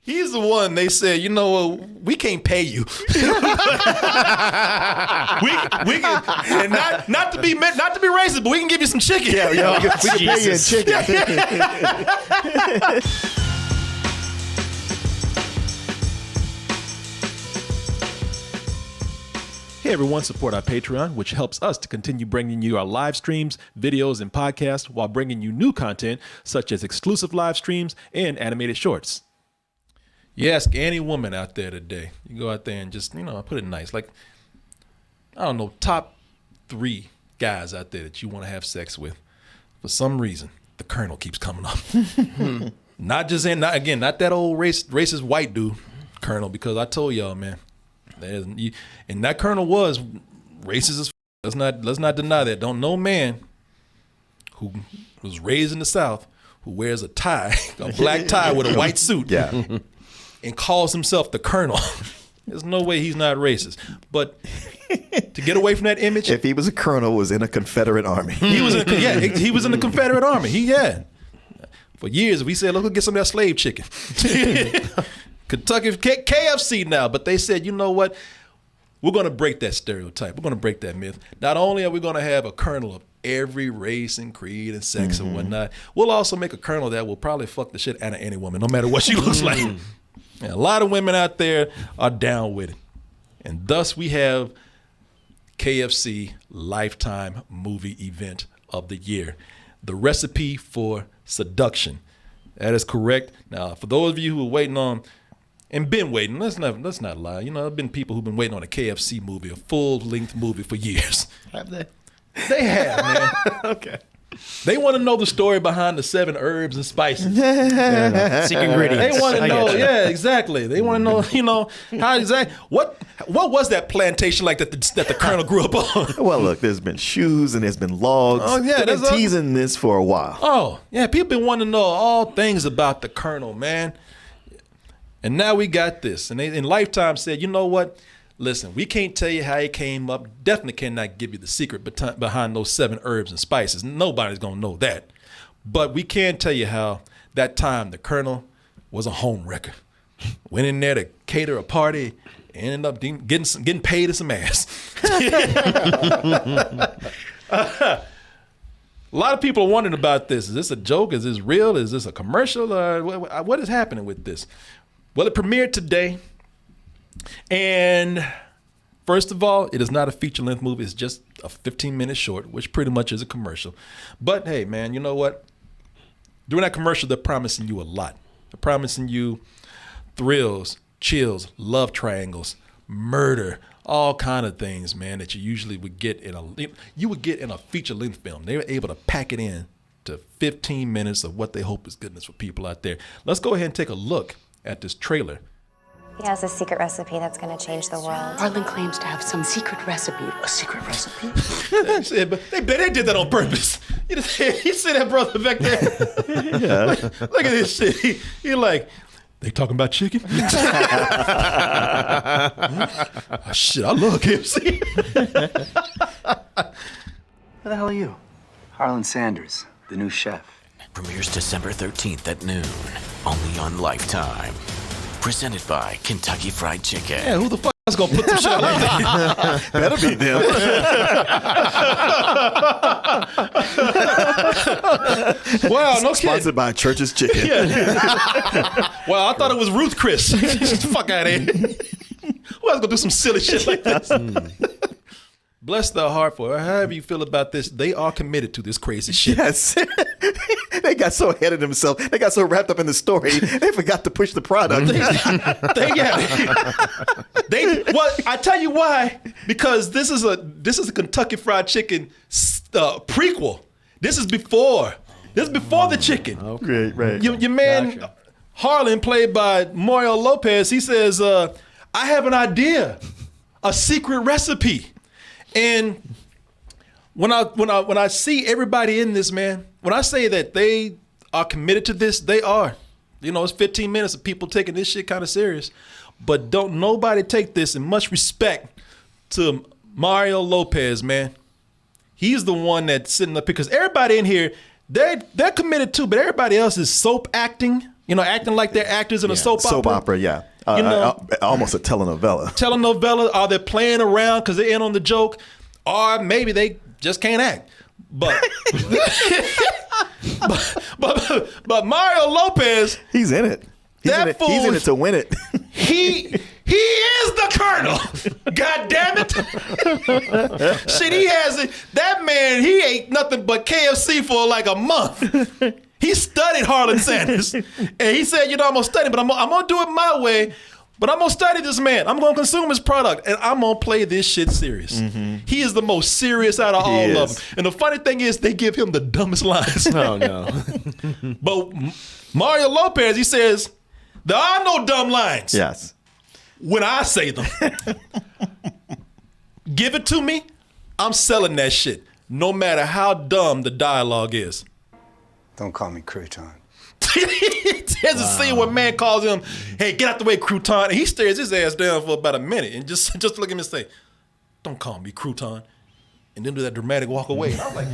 He's the one they said, you know, we can't pay you. we can, and not to be racist, but we can give you some chicken. Yeah, we can pay you in chicken. Hey everyone, support our Patreon, which helps us to continue bringing you our live streams, videos, and podcasts while bringing you new content such as exclusive live streams and animated shorts. You ask any woman out there today, you go out there and just, you know, put it nice, like, I don't know, top 3 guys out there that you want to have sex with. For some reason, the Colonel keeps coming up. Not that old racist white dude, Colonel, because I told y'all, man, and that Colonel was racist as f. Let's not deny that. Don't no man who was raised in the South who wears a tie, a black tie with a white suit, and calls himself the Colonel. There's no way he's not racist. But to get away from that image, if he was a colonel, was in a Confederate army. He was in the Confederate army. For years we said, let's go get some of that slave chicken. Kentucky KFC now, but they said, you know what? We're going to break that stereotype. We're going to break that myth. Not only are we going to have a colonel of every race and creed and sex and whatnot, we'll also make a colonel that will probably fuck the shit out of any woman, no matter what she looks like. And a lot of women out there are down with it. And thus we have KFC Lifetime movie event of the year, The Recipe for Seduction. That is correct. Now, for those of you who are waiting on and been waiting, let's not lie. You know, there have been people who've been waiting on a KFC movie, a full-length movie for years. Have they? They have, man. Okay. They want to know the story behind the 7 herbs and spices. Secret ingredients. They want to know, yeah, exactly. They want to know, you know, how exactly what was that plantation like that the Colonel grew up on? Well, look, there's been shoes and there's been logs. Oh yeah, they've been teasing this for a while. Oh yeah, people been wanting to know all things about the Colonel, man. And now we got this, and they in Lifetime said, you know what? Listen, we can't tell you how he came up. Definitely cannot give you the secret behind those 7 herbs and spices. Nobody's going to know that. But we can tell you how that time the Colonel was a home wrecker. Went in there to cater a party, ended up getting paid in some ass. A lot of people are wondering about this. Is this a joke? Is this real? Is this a commercial? What is happening with this? Well, it premiered today. And first of all, it is not a feature-length movie. It's just a 15-minute short, which pretty much is a commercial. But hey, man, you know what? During that commercial, they're promising you a lot. They're promising you thrills, chills, love triangles, murder, all kind of things, man, that you usually would get in a feature-length film. They were able to pack it in to 15 minutes of what they hope is goodness for people out there. Let's go ahead and take a look at this trailer. He has a secret recipe that's going to change the world. Harlan claims to have some secret recipe. A secret recipe? But they did that on purpose. You see that brother back there? Yeah. Look at this shit. He like, they talking about chicken? Oh, shit, I love KFC. Who the hell are you? Harlan Sanders, the new chef. Premieres December 13th at noon, only on Lifetime. Presented by Kentucky Fried Chicken. Yeah, who the fuck is gonna put some shit like that? Better be them. Wow, no Sponsored kidding. by Church's Chicken. Wow, I thought it was Ruth Chris. Fuck out of here. Who else gonna do some silly shit like this? Bless their heart for however you feel about this. They are committed to this crazy shit. Yes. They got so ahead of themselves. They got so wrapped up in the story, they forgot to push the product. I tell you why. Because this is a Kentucky Fried Chicken prequel. This is before the chicken. Okay, right. Your man Harlan, played by Mario Lopez, he says, "I have an idea, a secret recipe." And when I see everybody in this, man, when I say that they are committed to this, they are. You know, it's 15 minutes of people taking this shit kind of serious. But don't nobody take this, in much respect to Mario Lopez, man. He's the one that's sitting up, because everybody in here, they're committed too, but everybody else is soap acting acting like they're actors in a soap opera. Soap opera, yeah. Almost a telenovela. Telenovela, are they playing around because they're in on the joke? Or maybe they just can't act. But but Mario Lopez, he's in it. He's in it to win it. He is the Colonel. God damn it. Shit, he has it. That man, he ate nothing but KFC for like a month. He studied Harlan Sanders. And he said, I'm going to study, but I'm going to do it my way. But I'm going to study this man. I'm going to consume his product. And I'm going to play this shit serious. Mm-hmm. He is the most serious out of all of them. And the funny thing is, they give him the dumbest lines. Oh, no. But Mario Lopez, he says, there are no dumb lines. Yes. When I say them. Give it to me, I'm selling that shit. No matter how dumb the dialogue is. Don't call me crouton. There's a scene where man calls him, hey, get out the way, crouton. And he stares his ass down for about a minute and just look at him and say, don't call me crouton. And then do that dramatic walk away. And I'm like,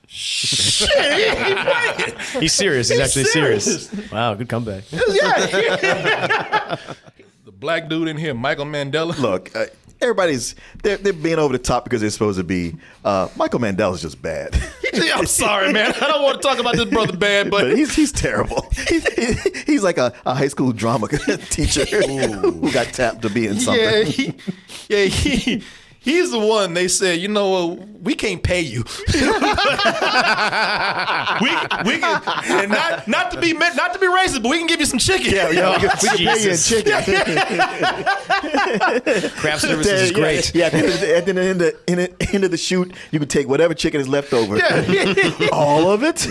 shit, he playing. He's serious. He's actually serious. Wow, good comeback. Yeah. The black dude in here, Michael Mandela. Look, they're being over the top because they're supposed to be. Michael Mandela's just bad. I'm sorry, man. I don't want to talk about this brother bad, but he's terrible. He's like a high school drama teacher who got tapped to be in something. He's the one they said, we can't pay you. we can, and not to be racist, but we can give you some chicken. Yeah, we can pay you in chicken. Craft services is great. Yeah, at the end of the shoot, you can take whatever chicken is left over. Yeah. All of it.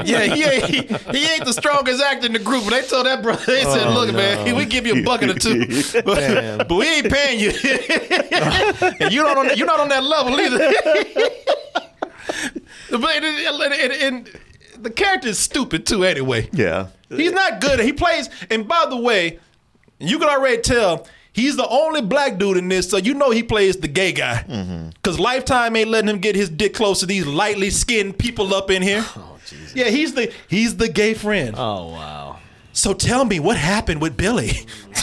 Yeah, he ain't the strongest actor in the group. But they told that brother, they said, look, man, we give you a bucket or two, but we ain't paying you. And you're not on that level either. And the character is stupid too anyway. Yeah. He's not good. He plays, and by the way, you can already tell he's the only black dude in this, so he plays the gay guy. Because Lifetime ain't letting him get his dick close to these lightly skinned people up in here. Oh, Jesus. Yeah, he's the gay friend. Oh, wow. So tell me what happened with Billy.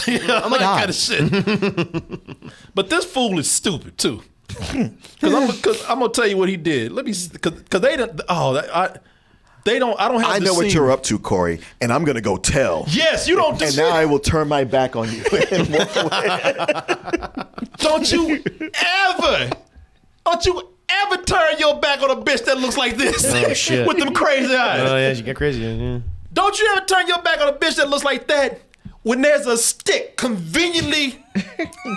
Oh my God. Kind of shit. But this fool is stupid too. Because I'm gonna tell you what he did. Let me, because they don't. I don't have. I know what you're up to, Corey, and I'm gonna go tell. Yes, you don't. And now I will turn my back on you and walk away. Don't you ever turn your back on a bitch that looks like this? Oh shit! With them crazy eyes. Oh yeah, you get crazy. Yeah. Don't you ever turn your back on a bitch that looks like that when there's a stick conveniently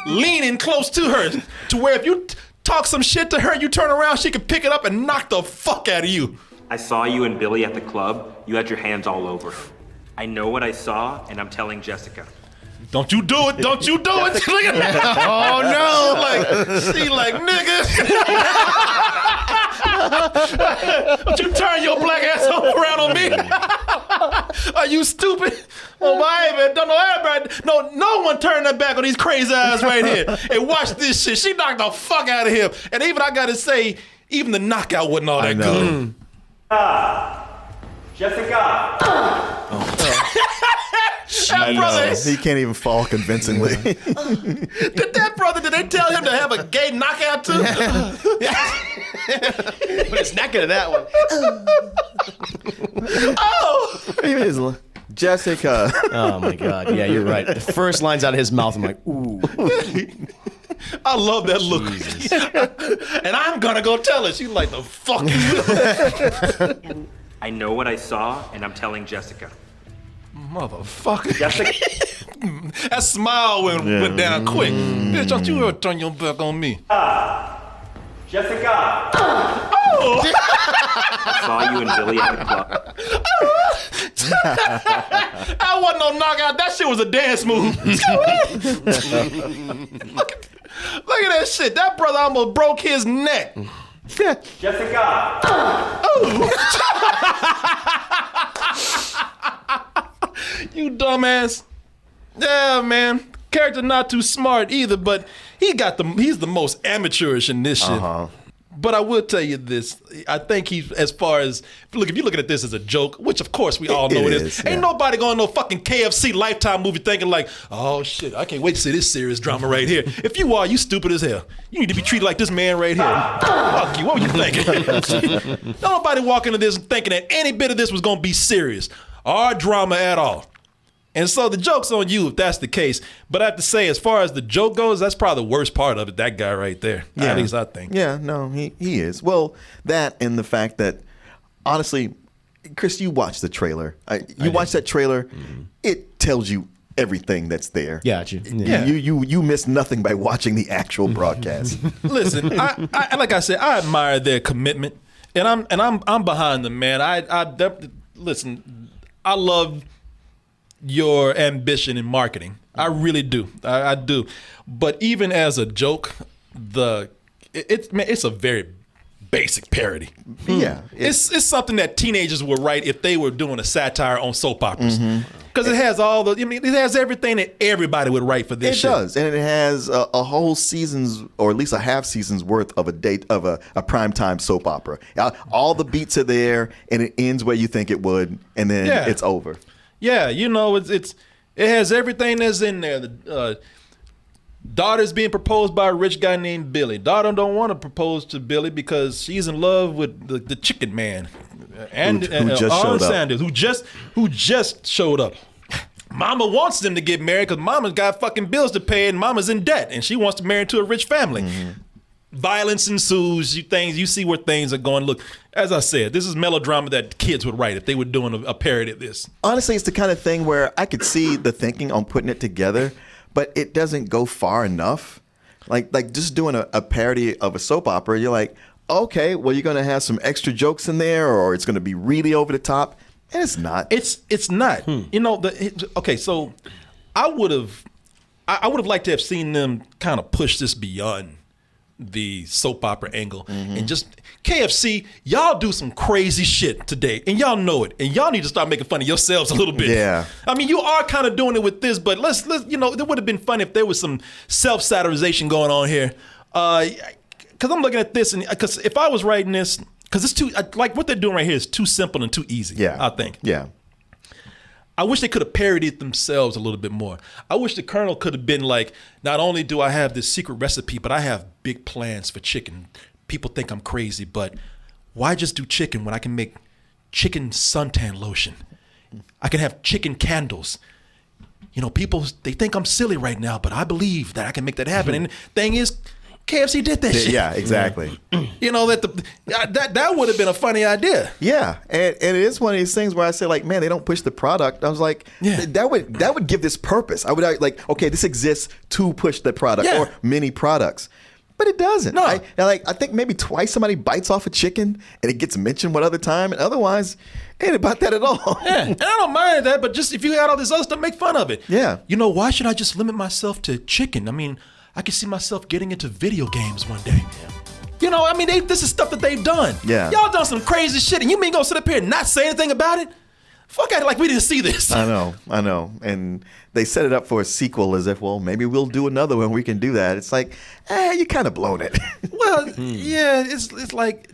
leaning close to her, to where if you talk some shit to her, you turn around, she can pick it up and knock the fuck out of you. I saw you and Billy at the club. You had your hands all over her. I know what I saw, and I'm telling Jessica. Don't you do it. Don't you do it. Look at that. Oh, no. She like, nigga. Don't you turn your black ass around on me. Are you stupid? Oh, my, man. Don't know everybody. No one turn their back on these crazy eyes right here. And watch this shit. She knocked the fuck out of him. And even I got to say, even the knockout wasn't all that good. Jessica. That brother, he can't even fall convincingly. Did they tell him to have a gay knockout too? But it's not good at that one. Oh! Jessica. Oh my God. Yeah, you're right. The first line's out of his mouth, I'm like, ooh. I love that look. And I'm gonna go tell her. She's like, the fuck you. I know what I saw, and I'm telling Jessica. Motherfucker. Jessica. That smile went down quick. Bitch, don't you ever turn your back on me. Jessica. Oh! I saw you and Billy at the club. That wasn't no knockout. That shit was a dance move. Look at that shit. That brother almost broke his neck. Jessica. You dumbass. Yeah, man. Character not too smart either, but he's the most amateurish in this shit. But I will tell you this. I think he's, as far as, look, if you're looking at this as a joke, which of course we all know it is. Yeah. Ain't nobody going to no fucking KFC Lifetime movie thinking like, oh shit, I can't wait to see this serious drama right here. If you are, you stupid as hell. You need to be treated like this man right here. Fuck you, what were you thinking? Nobody walk into this thinking that any bit of this was going to be serious or drama at all. And so the joke's on you if that's the case. But I have to say, as far as the joke goes, that's probably the worst part of it, that guy right there. Yeah. At least I think. Yeah, no, he is. Well, that and the fact that, honestly, Chris, you watched the trailer. You watched that trailer. Mm-hmm. It tells you everything that's there. Got you. Yeah. You miss nothing by watching the actual broadcast. Listen, I like I said, I admire their commitment, and I'm behind them, man. Listen, I love your ambition in marketing. I really do. I do. But even as a joke, it's a very basic parody. Yeah. It's something that teenagers would write if they were doing a satire on soap operas. Because it has it has everything that everybody would write for this shit. It does, and it has a whole season's, or at least a half season's worth of a primetime soap opera. All the beats are there, and it ends where you think it would, and then it's over. Yeah, it has everything that's in there. The daughter's being proposed by a rich guy named Billy. Daughter don't want to propose to Billy because she's in love with the chicken man, and who just showed up. Sanders, who just showed up. Mama wants them to get married because Mama's got fucking bills to pay and Mama's in debt, and she wants to marry into a rich family. Violence ensues. You see where things are going. Look, as I said, this is melodrama that kids would write if they were doing a parody of this. Honestly, it's the kind of thing where I could see the thinking on putting it together, but it doesn't go far enough. Like just doing a parody of a soap opera, you're like, okay, well, you're going to have some extra jokes in there, or it's going to be really over the top, and it's not. It's not. You know, so I would have liked to have seen them kind of push this beyond the soap opera angle and just KFC, y'all do some crazy shit today and y'all know it, and y'all need to start making fun of yourselves a little bit. Yeah. I mean, you are kind of doing it with this, but let's it would have been fun if there was some self-satirization going on here. Because I'm looking at this, and because if I was writing this, because it's too, like what they're doing right here is too simple and too easy. Yeah. I think. Yeah. I wish they could have parodied themselves a little bit more. I wish the Colonel could have been like, not only do I have this secret recipe, but I have big plans for chicken. People think I'm crazy, but why just do chicken when I can make chicken suntan lotion? I can have chicken candles. You know, people, they think I'm silly right now, but I believe that I can make that happen. And the thing is, KFC did that shit. Yeah, exactly. You know, that would have been a funny idea. Yeah, and it is one of these things where I say, like, man, they don't push the product. I was like, that would give this purpose. I would like, okay, this exists to push the product or many products. But it doesn't. No. I think maybe twice somebody bites off a chicken and it gets mentioned one other time, and otherwise, it ain't about that at all. Yeah, and I don't mind that, but just if you got all this other stuff, make fun of it. Yeah. You know, why should I just limit myself to chicken? I mean, I could see myself getting into video games one day. You know, I mean, this is stuff that they've done. Yeah. Y'all done some crazy shit, and you mean gonna sit up here and not say anything about it? Fuck at it like we didn't see this. I know. And they set it up for a sequel as if, well, maybe we'll do another one. We can do that. It's like, you kind of blown it. Well, yeah, it's like,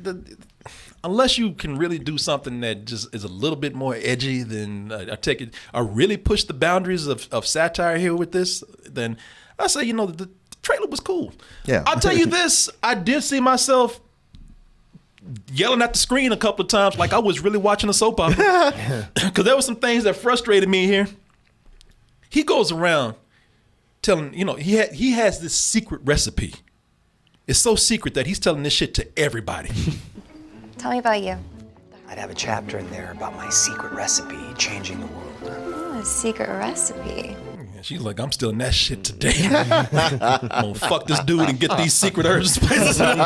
unless you can really do something that just is a little bit more edgy than I really push the boundaries of satire here with this, then I say, the trailer was cool. Yeah. I'll tell you this, I did see myself yelling at the screen a couple of times like I was really watching a soap opera. Because there were some things that frustrated me here. He goes around telling, he has this secret recipe. It's so secret that he's telling this shit to everybody. Tell me about you. I'd have a chapter in there about my secret recipe changing the world. Oh, a secret recipe. She's like, I'm still in that shit today. I'm gonna fuck this dude and get these secret herbs and spices. I'm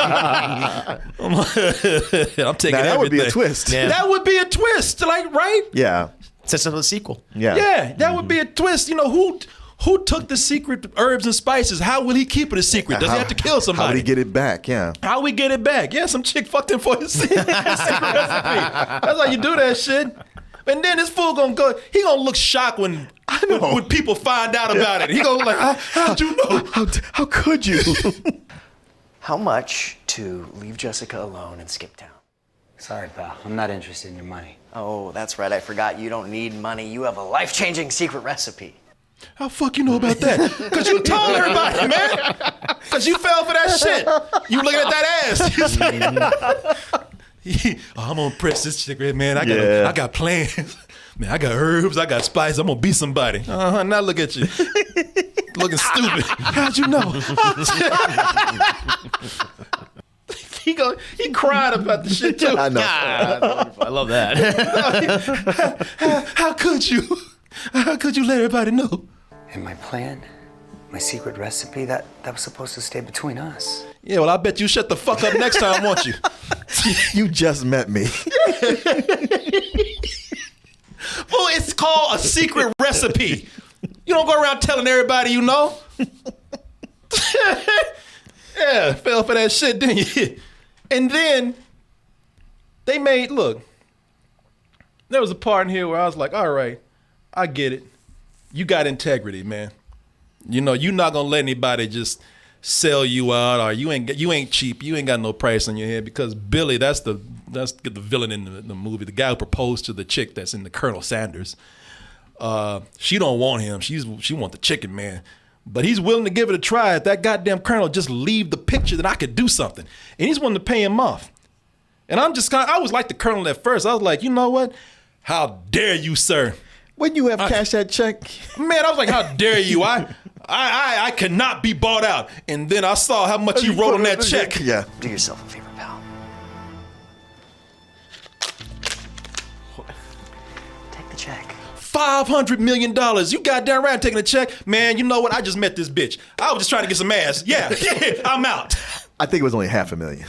taking Now, that everything. would be a twist. Yeah. That would be a twist, like, right? Yeah. Sets up the sequel. Yeah. Yeah, that would be a twist. Who took the secret herbs and spices? How will he keep it a secret? Does he have to kill somebody? How would he get it back? Yeah. How we get it back? Yeah, some chick fucked him for his secret recipe. That's how you do that shit. And then this fool gonna go. He gonna look shocked when people find out about it. He gonna like, how'd you know? How could you? How much to leave Jessica alone and skip town? Sorry, pal. I'm not interested in your money. Oh, that's right. I forgot you don't need money. You have a life-changing secret recipe. How fuck you know about that? Because you told everybody, man. Because you fell for that shit. You looking at that ass. I'm gonna press this chick, man. I got plans. Man, I got herbs. I got spice. I'm gonna be somebody. Now look at you. Looking stupid. How'd you know? He cried about the shit too. I know. I love that. How could you? How could you let everybody know? And my plan, my secret recipe, that was supposed to stay between us. Yeah, well, I bet you shut the fuck up next time, won't you? You just met me. Well, it's called a secret recipe. You don't go around telling everybody you know. Yeah, fell for that shit, didn't you? And then they made, look, there was a part in here where I was like, all right, I get it. You got integrity, man. You know, you're not gonna let anybody just sell you out, or you ain't cheap. You ain't got no price on your head, because Billy, that's the villain in the movie, the guy who proposed to the chick that's in the Colonel Sanders. She don't want him. She want the chicken man. But he's willing to give it a try. If that goddamn colonel just leave the picture, that I could do something. And he's willing to pay him off. And I was like the colonel at first. I was like, you know what? How dare you, sir? When you have cashed that check? Man, I was like, how dare you? I cannot be bought out. And then I saw how much you wrote on that check. Yeah. Do yourself a favor, pal. Take the check. $500 million. You goddamn right taking a check. Man, you know what? I just met this bitch. I was just trying to get some ass. Yeah, I'm out. I think it was only $500,000.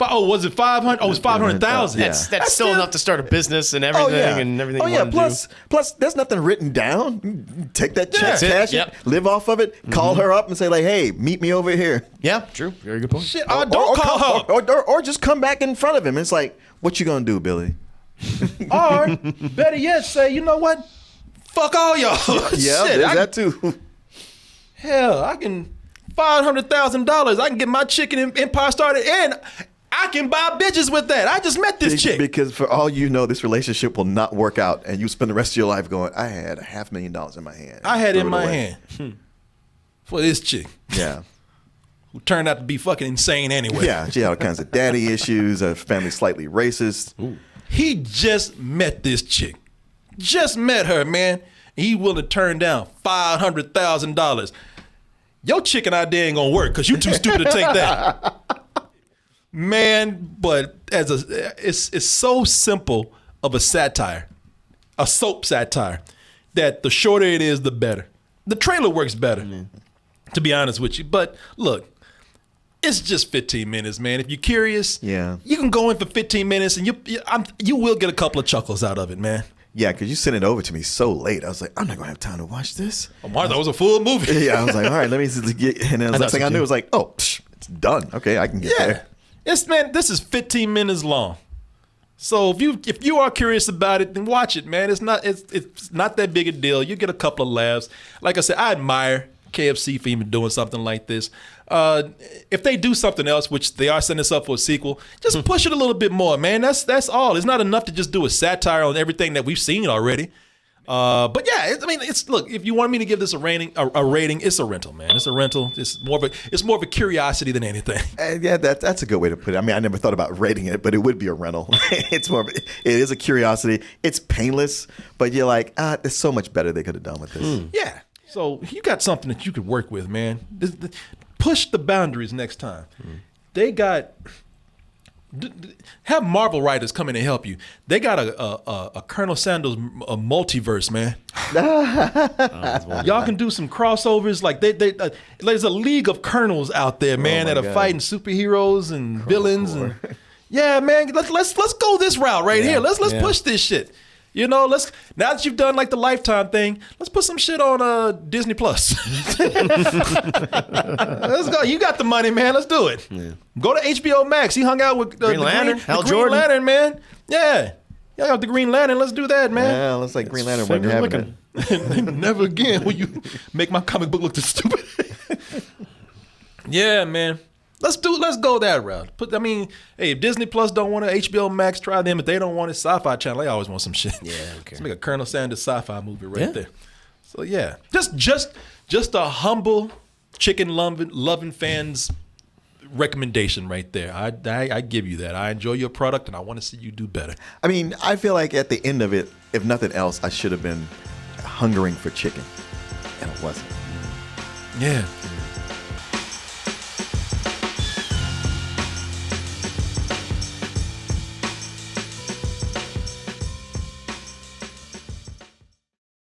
Oh, was it 500? Oh, it was 500,000. Yeah. That's still enough to start a business and everything and everything. Oh you yeah. wanna Plus, there's nothing written down. Take that check, Yeah. cash it, live off of it. Call her up and say like, "Hey, meet me over here." Yeah, true. Very good point. Shit, don't call her. Or just come back in front of him. It's like, what you gonna do, Billy? Or better yet, say, you know what? Fuck all y'all. Yeah, Shit, there's that too. Hell, I can $500,000. I can get my chicken empire started, and I can buy bitches with that. I just met this chick. Because for all you know, this relationship will not work out, and you spend the rest of your life going, "I had $500,000 in my hand. I had it in Threw my away." hand for this chick. Yeah. Who turned out to be fucking insane anyway. Yeah, she had all kinds of daddy issues. Her family's slightly racist. Ooh. He just met this chick. Just met her, man. He willing to turn down $500,000. Your chicken idea ain't gonna work because you too stupid to take that. Man, but it's so simple of a satire, a soap satire, that the shorter it is, the better. The trailer works better, to be honest with you. But look, it's just 15 minutes, man. If you're curious, you can go in for 15 minutes and you will get a couple of chuckles out of it, man. Yeah, because you sent it over to me so late. I was like, I'm not going to have time to watch this. Oh, Martha, that was a full movie. Yeah, I was like, all right, let me get. And then the next thing I knew, it was like, oh, it's done. Okay, I can get there. Man, this is 15 minutes long. So if you are curious about it, then watch it, man. It's not that big a deal. You get a couple of laughs. Like I said, I admire KFC for even doing something like this. If they do something else, which they are setting us up for a sequel, just push it a little bit more, man. That's all. It's not enough to just do a satire on everything that we've seen already. But yeah, look. If you want me to give this a rating, it's a rental, man. It's a rental. It's more of a curiosity than anything. Yeah, that's a good way to put it. I mean, I never thought about rating it, but it would be a rental. It is a curiosity. It's painless, but you're like, there's so much better they could have done with this. Yeah. So you got something that you could work with, man. Push the boundaries next time. They got. Have Marvel writers come in and help you. They got a Colonel Sanders multiverse, man. Y'all can do some crossovers. Like there's a league of colonels out there, man, that are fighting superheroes and villains. And yeah, man, let's go this route right here. Let's push this shit. You know, now that you've done like the Lifetime thing, let's put some shit on Disney Plus. Let's go. You got the money, man. Let's do it. Yeah. Go to HBO Max. He hung out with Green Lantern. the Green Lantern, man. Yeah. Y'all got the Green Lantern. Let's do that, man. Yeah, looks like Green Lantern wasn't having it. Never again will you make my comic book look this stupid. Yeah, man. Let's go that route. Hey, if Disney Plus don't want it, HBO Max, try them. If they don't want it, Sci-Fi Channel, they always want some shit. Yeah, I don't care. Let's make a Colonel Sanders sci-fi movie right Yeah. there. So yeah, just a humble chicken loving fans recommendation right there. I give you that. I enjoy your product and I want to see you do better. I mean, I feel like at the end of it, if nothing else, I should have been hungering for chicken, and it wasn't. Yeah.